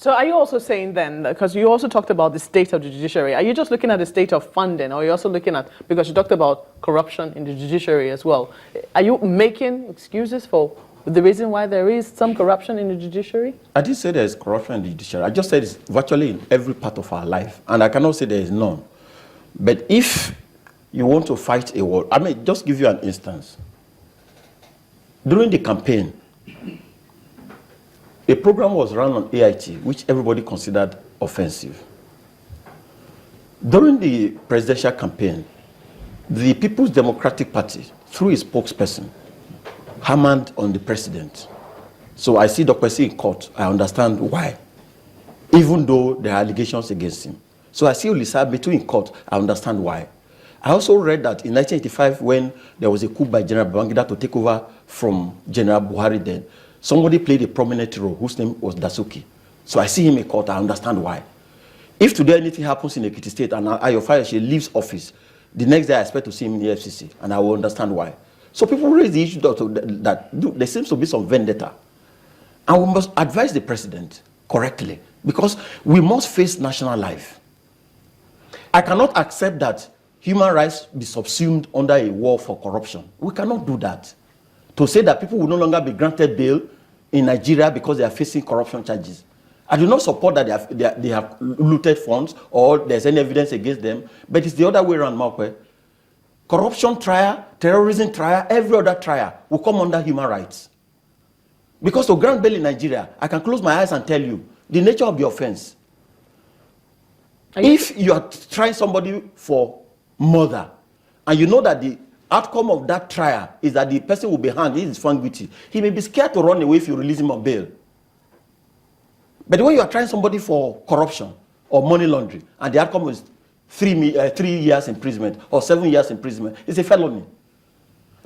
So are you also saying then, because you also talked about the state of the judiciary, are you just looking at the state of funding, or are you also looking at, because you talked about corruption in the judiciary as well, are you making excuses for the reason why there is some corruption in the judiciary? I didn't say there is corruption in the judiciary. I just said it's virtually in every part of our life, and I cannot say there is none. But if you want to fight a war, I mean, just give you an instance. During the campaign, a program was run on AIT, which everybody considered offensive. During the presidential campaign, the People's Democratic Party, through its spokesperson, hammered on the president. So I see Dr. C in court. I understand why, even though there are allegations against him. So I see Olisa Metuh in court. I understand why. I also read that in 1985, when there was a coup by General Babangida to take over from General Buhari then, somebody played a prominent role whose name was Dasuku. So I see him in court. I understand why. If today anything happens in Ekiti State and Ayo Fayose leaves office, the next day I expect to see him in the FCC, and I will understand why. So people raise the issue that there seems to be some vendetta. And we must advise the president correctly, because we must face national life. I cannot accept that human rights be subsumed under a war for corruption. We cannot do that. To say that people will no longer be granted bail in Nigeria because they are facing corruption charges. I do not support that they have looted funds or there's any evidence against them, but it's the other way around, Mark. Corruption trial, terrorism trial, every other trial will come under human rights. Because to grant bail in Nigeria, I can close my eyes and tell you the nature of the offense. If you are trying somebody for murder, and you know that the outcome of that trial is that the person will be hanged, he is found guilty, he may be scared to run away if you release him on bail. But when you are trying somebody for corruption or money laundering, and the outcome is 3 years imprisonment or 7 years imprisonment, it's a felony.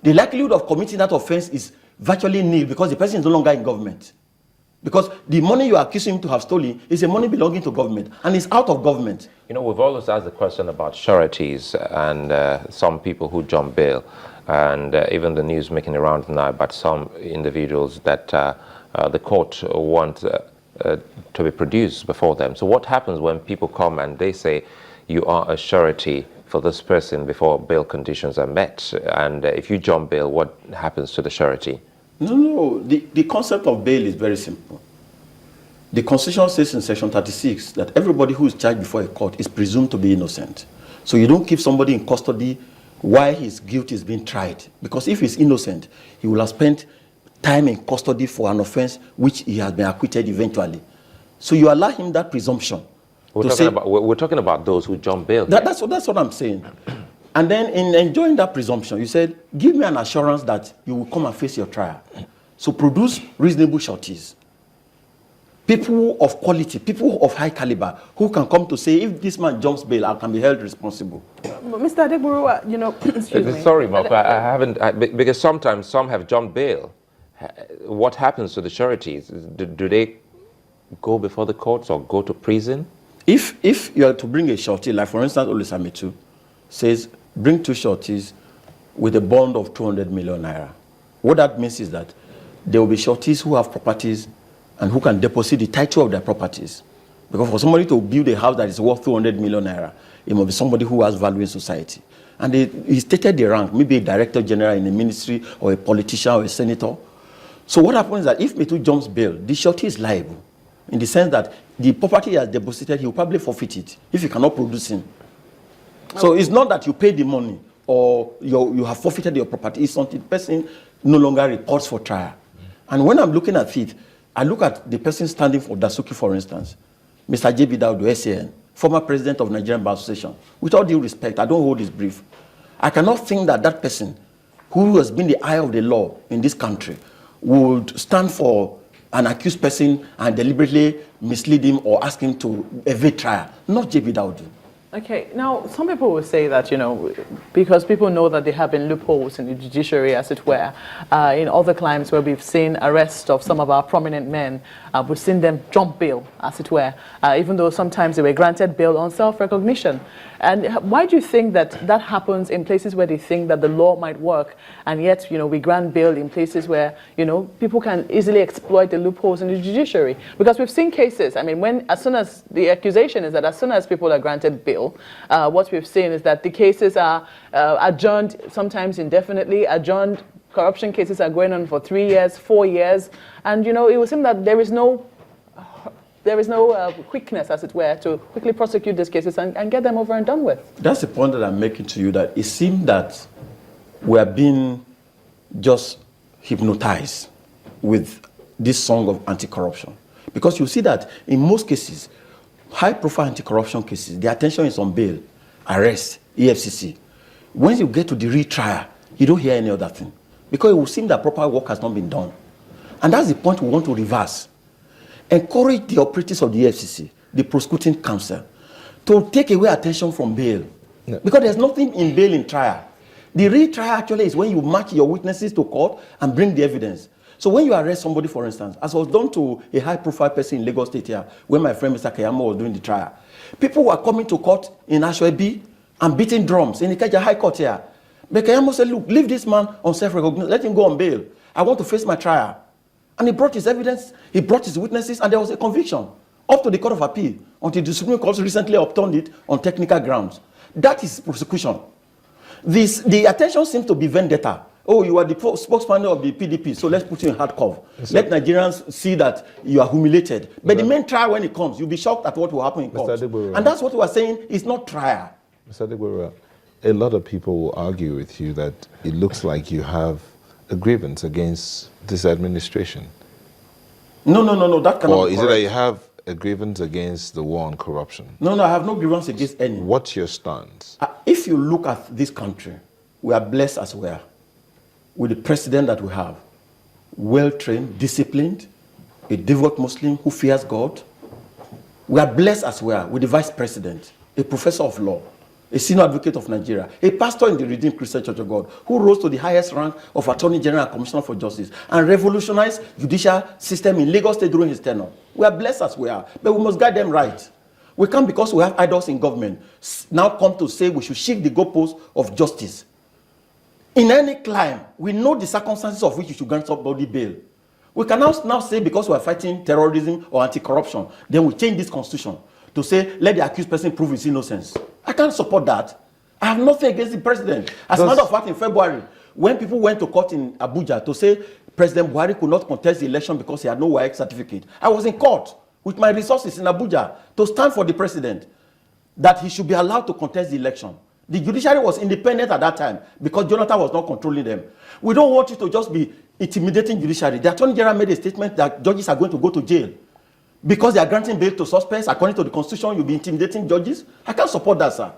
The likelihood of committing that offense is virtually nil because the person is no longer in government. Because the money you are accusing him to have stolen is a money belonging to government, and it's out of government. You know, we've always asked the question about sureties and some people who jump bail, and even the news making around now about some individuals that the court want to be produced before them. So what happens when people come and they say, you are a surety for this person before bail conditions are met, and if you jump bail, what happens to the surety? No, the concept of bail is very simple. The Constitution says in Section 36 that everybody who is charged before a court is presumed to be innocent. So you don't keep somebody in custody while his guilt is being tried. Because if he's innocent, he will have spent time in custody for an offense which he has been acquitted eventually. So you allow him that presumption. We're talking about those who jump bail. That's what I'm saying. And then in enjoying that presumption, you said, give me an assurance that you will come and face your trial. So produce reasonable sureties. People of quality, people of high caliber, who can come to say, if this man jumps bail, I can be held responsible. Mr. Adegboruwa, you know, excuse me. Sorry, Mark, I haven't, because sometimes some have jumped bail. What happens to the sureties? Do they go before the courts or go to prison? If you are to bring a surety, like for instance, Olisa Metuh says, bring 2 sureties with a bond of 200 million naira. What that means is that there will be sureties who have properties and who can deposit the title of their properties. Because for somebody to build a house that is worth 200 million naira, it must be somebody who has value in society. And he stated the rank, maybe a director general in a ministry or a politician or a senator. So what happens is that if Metuh jumps bail, the surety is liable in the sense that the property he has deposited, he will probably forfeit it if he cannot produce him. So it's not that you pay the money or you have forfeited your property. It's until the person no longer reports for trial. And when I'm looking at it, I look at the person standing for Dasuku, for instance, Mr. J.B. Daudu, SAN, former president of Nigerian Bar Association. With all due respect, I don't hold his brief. I cannot think that that person, who has been the eye of the law in this country, would stand for an accused person and deliberately mislead him or ask him to evade trial. Not J.B. Daudu. Okay, now some people will say that, because people know that there have been loopholes in the judiciary, as it were, in other climes where we've seen arrest of some of our prominent men, we've seen them jump bail, as it were, even though sometimes they were granted bail on self-recognition. And why do you think that happens in places where they think that the law might work, and yet, we grant bail in places where, people can easily exploit the loopholes in the judiciary? Because we've seen cases, as soon as the accusation is that as soon as people are granted bail, what we've seen is that the cases are adjourned, sometimes indefinitely, adjourned. Corruption cases are going on for 3 years, 4 years, and it would seem that there is no quickness, as it were, to quickly prosecute these cases and get them over and done with. That's the point that I'm making to you, that it seems that we are being just hypnotized with this song of anti-corruption. Because you see that in most cases, high-profile anti-corruption cases, the attention is on bail, arrest, EFCC. When you get to the retrial, you don't hear any other thing. Because it will seem that proper work has not been done. And that's the point we want to reverse. Encourage the operatives of the EFCC, the prosecuting counsel, to take away attention from bail. No. Because there's nothing in bail in trial. The retrial actually is when you match your witnesses to court and bring the evidence. So when you arrest somebody, for instance, as was done to a high-profile person in Lagos State here, when my friend Mr. Kayamo was doing the trial, people were coming to court in Ashwebi and beating drums in Ikeja High Court here. But Kayamo said, look, leave this man on self-recognition, let him go on bail. I want to face my trial. And he brought his evidence, he brought his witnesses, and there was a conviction up to the Court of Appeal until the Supreme Court recently overturned it on technical grounds. That is prosecution. The attention seems to be vendetta. Oh, you are the spokesman of the PDP, so let's put you in hard cover. Yes, let Nigerians see that you are humiliated. But the main trial, when it comes, you'll be shocked at what will happen in court. And that's what we are saying, it's not trial. Mr. Adegboruwa, a lot of people will argue with you that it looks like you have a grievance against this administration. No, that cannot Or be is correct. it that you have a grievance against the war on corruption? No, I have no grievance against any. What's your stance? If you look at this country, we are blessed as well with the president that we have. Well-trained, disciplined, a devout Muslim who fears God. We are blessed as well with the vice president, a professor of law, a senior advocate of Nigeria, a pastor in the Redeemed Christian Church of God, who rose to the highest rank of Attorney General and Commissioner for Justice and revolutionized judicial system in Lagos State during his tenure. We are blessed as we are, but we must guide them right. We can't, because we have idols in government, now come to say we should shift the goalposts of justice. In any climb, we know the circumstances of which you should grant somebody bail. We can now say because we are fighting terrorism or anti-corruption, then we change this constitution to say, let the accused person prove his innocence. I can't support that. I have nothing against the president. As a matter of fact, in February, when people went to court in Abuja to say President Buhari could not contest the election because he had no WAEC certificate, I was in court with my resources in Abuja to stand for the president, that he should be allowed to contest the election. The judiciary was independent at that time because Jonathan was not controlling them. We don't want you to just be intimidating judiciary. The Attorney General made a statement that judges are going to go to jail because they are granting bail to suspects. According to the Constitution, you'll be intimidating judges. I can't support that, sir.